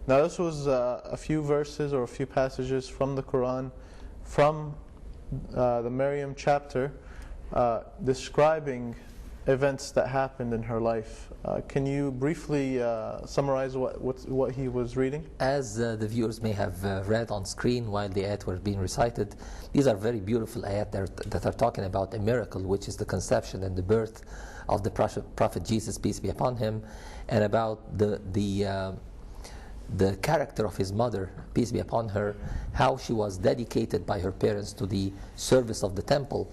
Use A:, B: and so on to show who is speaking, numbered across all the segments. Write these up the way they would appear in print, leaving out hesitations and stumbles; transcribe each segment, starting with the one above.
A: Now this was a few verses or a few passages from the Quran, from the Maryam chapter, describing events that happened in her life. Can you briefly summarize what he was reading?
B: As the viewers may have read on screen while the ayat were being recited, these are very beautiful ayat that are talking about a miracle, which is the conception and the birth of the Prophet Jesus, peace be upon him, and about the character of his mother, peace be upon her, how she was dedicated by her parents to the service of the temple,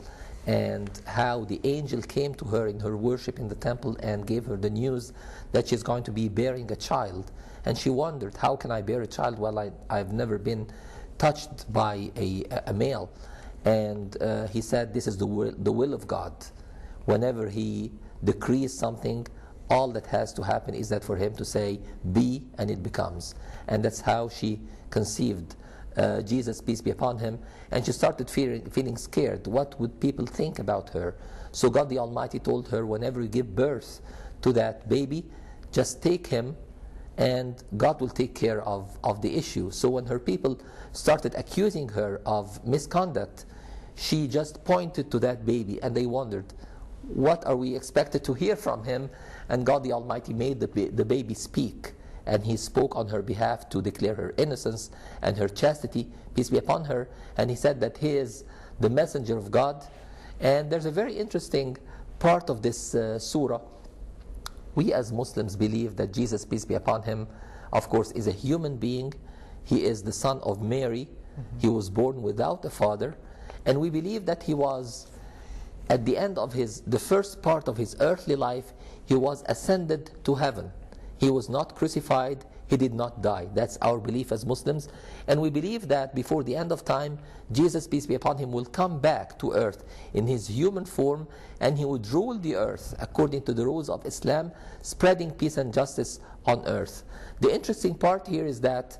B: and how the angel came to her in her worship in the temple and gave her the news that she's going to be bearing a child. And she wondered, how can I bear a child while I've never been touched by a male? And he said, this is the will of God. Whenever he decrees something, all that has to happen is that for him to say, be, and it becomes. And that's how she conceived Jesus, peace be upon him. And she started feeling scared. What would people think about her? So God the Almighty told her, whenever you give birth to that baby, just take him and God will take care of the issue. So when her people started accusing her of misconduct, she just pointed to that baby, and they wondered, what are we expected to hear from him? And God the Almighty made the baby speak, and he spoke on her behalf to declare her innocence and her chastity, peace be upon her. And he said that he is the messenger of God. And there's a very interesting part of this surah. We as Muslims believe that Jesus, peace be upon him, of course, is a human being. He is the son of Mary. He was born without a father. And we believe that he was, at the end of the first part of his earthly life, he was ascended to heaven. He was not crucified, he did not die. That's our belief as Muslims. And we believe that before the end of time, Jesus, peace be upon him, will come back to earth in his human form, and he would rule the earth according to the rules of Islam, spreading peace and justice on earth. The interesting part here is that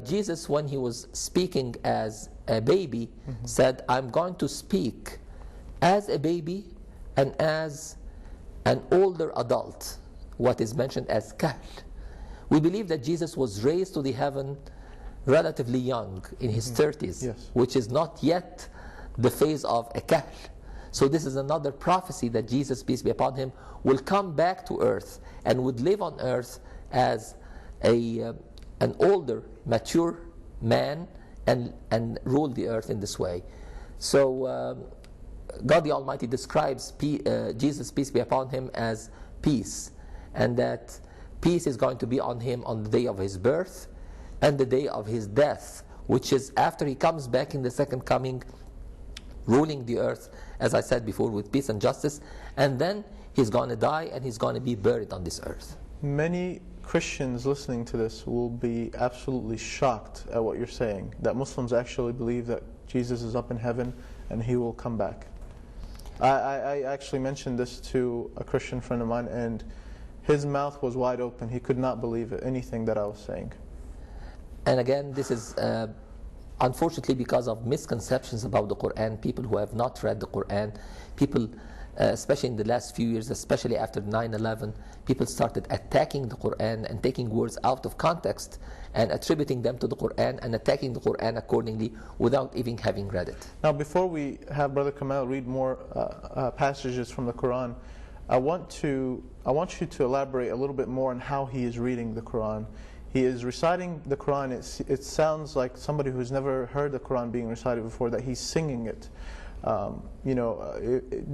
B: Jesus, when he was speaking as a baby, said, I'm going to speak as a baby and as an older adult, what is mentioned as kahl. We believe that Jesus was raised to the heaven relatively young, in his 30s,
A: Yes.
B: which is not yet the phase of a kahl. So this is another prophecy that Jesus, peace be upon him, will come back to earth and would live on earth as an older, mature man and rule the earth in this way. So God the Almighty describes Jesus, peace be upon him, as peace, and that peace is going to be on him on the day of his birth and the day of his death, which is after he comes back in the second coming, ruling the earth, as I said before, with peace and justice, and then he's going to die and he's going to be buried on this earth.
A: Many Christians listening to this will be absolutely shocked at what you're saying, that Muslims actually believe that Jesus is up in heaven and he will come back. I actually mentioned this to a Christian friend of mine, and his mouth was wide open. He could not believe anything that I was saying.
B: And again, this is unfortunately because of misconceptions about the Quran. People who have not read the Quran, people especially in the last few years, especially after 9/11, people started attacking the Quran and taking words out of context and attributing them to the Quran and attacking the Quran accordingly without even having read it.
A: Now, before we have Brother Kamal read more passages from the Quran, I want you to elaborate a little bit more on how he is reading the Quran. He is reciting the Quran. It sounds like somebody who's never heard the Quran being recited before, that he's singing it.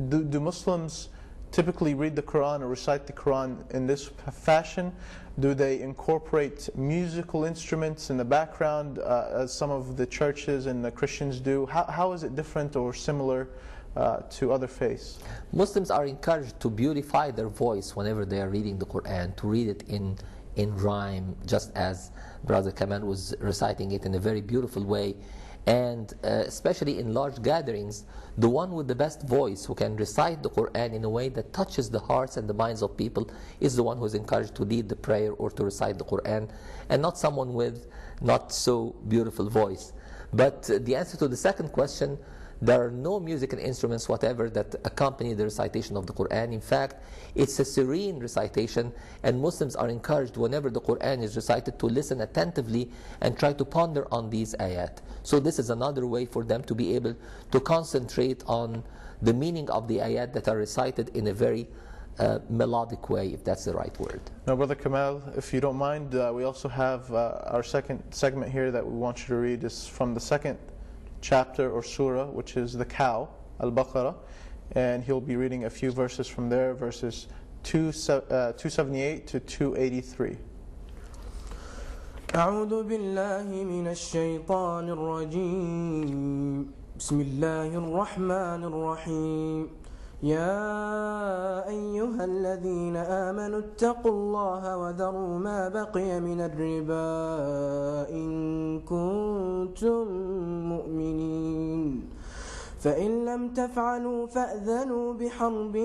A: Do Muslims typically read the Quran or recite the Quran in this fashion? Do they incorporate musical instruments in the background, as some of the churches and the Christians do? How is it different or similar to other faiths?
B: Muslims are encouraged to beautify their voice whenever they are reading the Quran, to read it in rhyme, just as Brother Kamal was reciting it in a very beautiful way. And especially in large gatherings, the one with the best voice who can recite the Quran in a way that touches the hearts and the minds of people is the one who is encouraged to lead the prayer or to recite the Quran, and not someone with not so beautiful voice. But the answer to the second question, There are no musical instruments whatever that accompany the recitation of the Quran. In fact, it's a serene recitation, and Muslims are encouraged whenever the Quran is recited to listen attentively and try to ponder on these ayat. So this is another way for them to be able to concentrate on the meaning of the ayat that are recited in a very melodic way, if that's the right word.
A: Now, Brother Kamal, if you don't mind, we also have our second segment here that we want you to read is from the second chapter or surah, which is the cow, Al-Baqarah, and he'll be reading a few verses from there, verses 278 to 283.
C: أعوذ بالله من الشيطان الرجيم بسم الله الرحمن الرحيم يا أيها الذين آمنوا اتقوا الله وذروا ما بقي من الربا إن كنتم مؤمنين فإن لم تفعلوا فأذنوا بحرب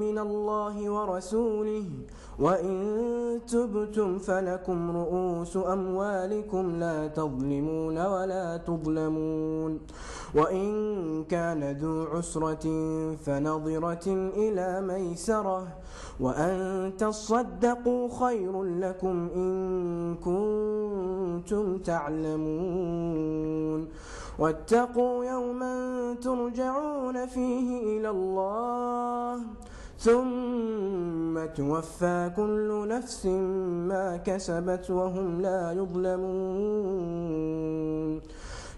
C: من الله ورسوله وإن تبتم فلكم رؤوس أموالكم لا تظلمون ولا تظلمون وإن كان ذو عسرة فنظرة إلى ميسرة وأن تصدقوا خير لكم إن كنتم تعلمون واتقوا يوما ترجعون فيه إلى الله ثم توفى كل نفس ما كسبت وهم لا يظلمون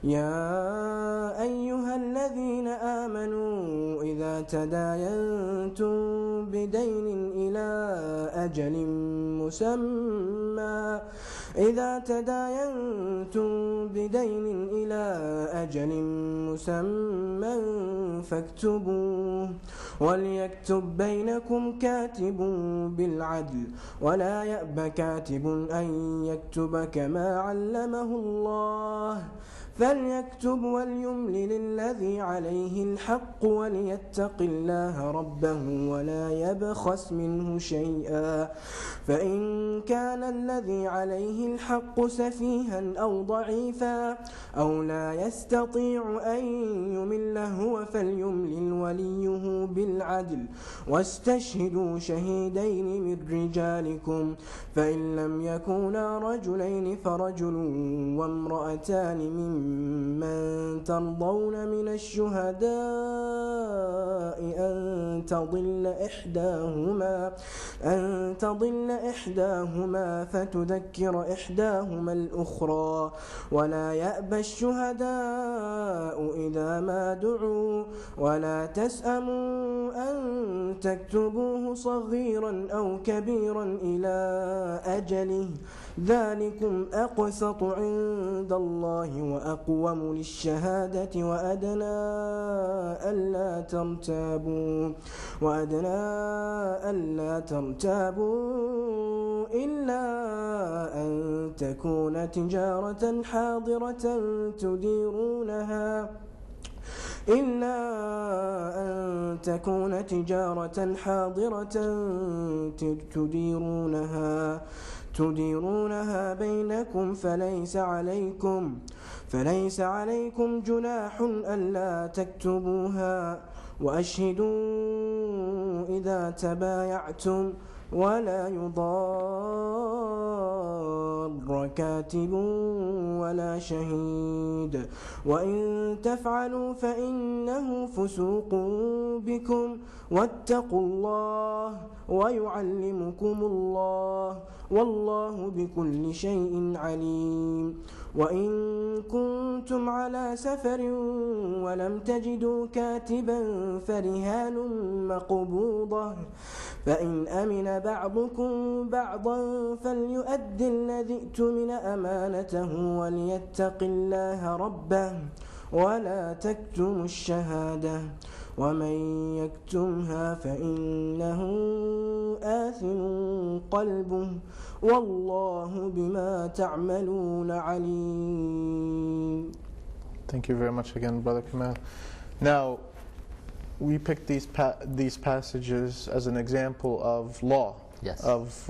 C: يا أيها الذين آمنوا إذا تداينتم بدين إلى أجل مسمى فاكتبوه وليكتب بينكم كاتب بالعدل ولا يأب كاتب أن يكتب كما علمه الله فليكتب وليملل الذي عليه الحق وليتق الله ربه ولا يبخس منه شيئا فإن كان الذي عليه الحق سفيها أو ضعيفا أو لا يستطيع أن يمل هو فليملل وليه بالعدل واستشهدوا شهيدين من رجالكم فإن لم يكونا رجلين فرجل وامرأتان ممن ترضون من الشهداء أن تضل إحداهما فتذكر إحداهما الأخرى ولا يأبى الشهداء إذا ما دعوا ولا تسأموا أن تكتبوه صغيرا أو كبيرا إلى أجله ذلكم أقسط عند الله وأقوم للشهادة وأدنى ألا ترتابوا إلا أن تكون تجارة حاضرة تديرونها بينكم فليس عليكم جناح ألا تكتبوها وأشهدوا إذا تبايعتم ولا يضار كاتب ولا شهيد وإن تفعلوا فإنه فسوق بكم واتقوا الله ويعلمكم الله والله بكل شيء عليم وإن كنتم على سفر ولم تجدوا كاتبا فرهان مقبوضة فإن أمن بعضكم بعضا فليؤد الذي ائتمن أمانته وليتق الله ربه ولا تكتموا الشهادة ومن يكتمها فإنه آثم قلبه والله بما تعملون عليم.
A: Thank you very much again, Brother Kamal. Now, we picked these passages as an example of law,
B: yes,
A: of